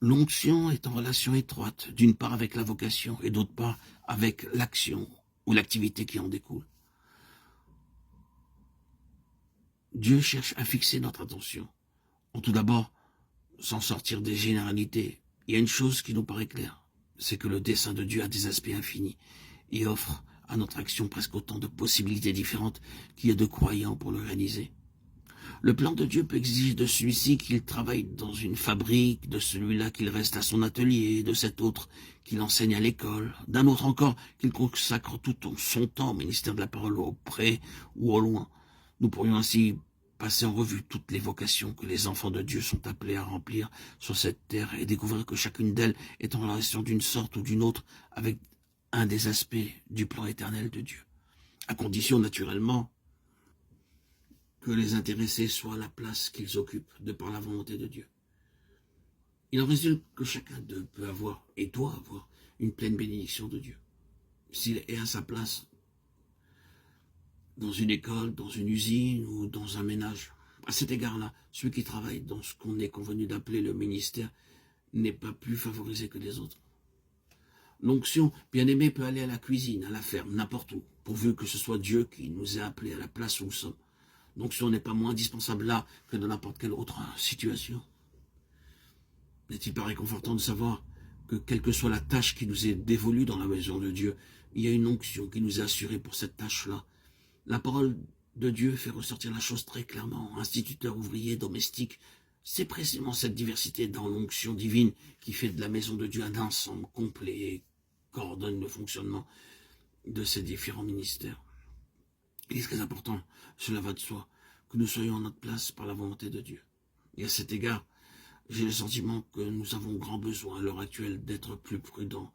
L'onction est en relation étroite, d'une part avec la vocation et d'autre part avec l'action ou l'activité qui en découle. Dieu cherche à fixer notre attention. Tout d'abord, sans sortir des généralités, il y a une chose qui nous paraît claire, c'est que le dessein de Dieu a des aspects infinis et offre à notre action presque autant de possibilités différentes qu'il y a de croyants pour le réaliser. Le plan de Dieu peut exiger de celui-ci qu'il travaille dans une fabrique, de celui-là qu'il reste à son atelier, de cet autre qu'il enseigne à l'école, d'un autre encore qu'il consacre tout son temps au ministère de la parole au près ou au loin. Nous pourrions ainsi passer en revue toutes les vocations que les enfants de Dieu sont appelés à remplir sur cette terre et découvrir que chacune d'elles est en relation d'une sorte ou d'une autre avec un des aspects du plan éternel de Dieu. À condition, naturellement, que les intéressés soient à la place qu'ils occupent de par la volonté de Dieu. Il en résulte que chacun d'eux peut avoir et doit avoir une pleine bénédiction de Dieu. S'il est à sa place dans une école, dans une usine ou dans un ménage, à cet égard-là, celui qui travaille dans ce qu'on est convenu d'appeler le ministère n'est pas plus favorisé que les autres. L'onction, bien aimée, peut aller à la cuisine, à la ferme, n'importe où, pourvu que ce soit Dieu qui nous ait appelés à la place où nous sommes. L'onction n'est pas moins indispensable là que dans n'importe quelle autre situation. N'est-il pas réconfortant de savoir que quelle que soit la tâche qui nous est dévolue dans la maison de Dieu, il y a une onction qui nous est assurée pour cette tâche-là. La parole de Dieu fait ressortir la chose très clairement. Instituteur, ouvrier, domestique, c'est précisément cette diversité dans l'onction divine qui fait de la maison de Dieu un ensemble complet et coordonne le fonctionnement de ces différents ministères. Il est très important, cela va de soi, que nous soyons à notre place par la volonté de Dieu. Et à cet égard, j'ai le sentiment que nous avons grand besoin à l'heure actuelle d'être plus prudents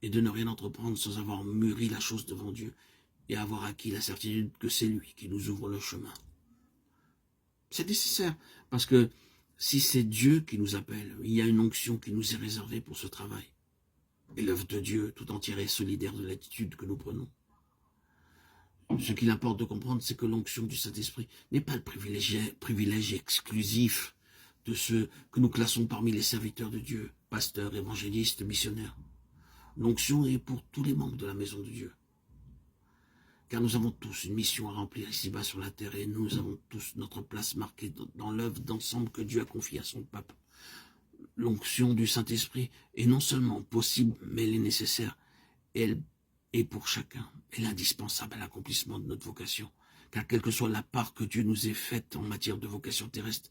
et de ne rien entreprendre sans avoir mûri la chose devant Dieu et avoir acquis la certitude que c'est lui qui nous ouvre le chemin. C'est nécessaire, parce que si c'est Dieu qui nous appelle, il y a une onction qui nous est réservée pour ce travail. Et l'œuvre de Dieu tout entière est solidaire de l'attitude que nous prenons. Ce qu'il importe de comprendre, c'est que l'onction du Saint-Esprit n'est pas le privilège exclusif de ceux que nous classons parmi les serviteurs de Dieu, pasteurs, évangélistes, missionnaires. L'onction est pour tous les membres de la maison de Dieu. Car nous avons tous une mission à remplir ici-bas sur la terre et nous avons tous notre place marquée dans l'œuvre d'ensemble que Dieu a confiée à son peuple. L'onction du Saint-Esprit est non seulement possible, mais elle est nécessaire. Elle est pour chacun. Elle est indispensable à l'accomplissement de notre vocation. Car quelle que soit la part que Dieu nous ait faite en matière de vocation terrestre,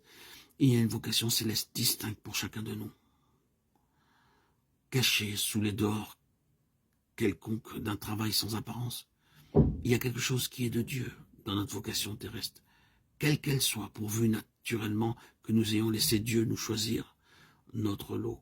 il y a une vocation céleste distincte pour chacun de nous. Cachée sous les dehors quelconque d'un travail sans apparence, il y a quelque chose qui est de Dieu dans notre vocation terrestre, quelle qu'elle soit, pourvu naturellement que nous ayons laissé Dieu nous choisir notre lot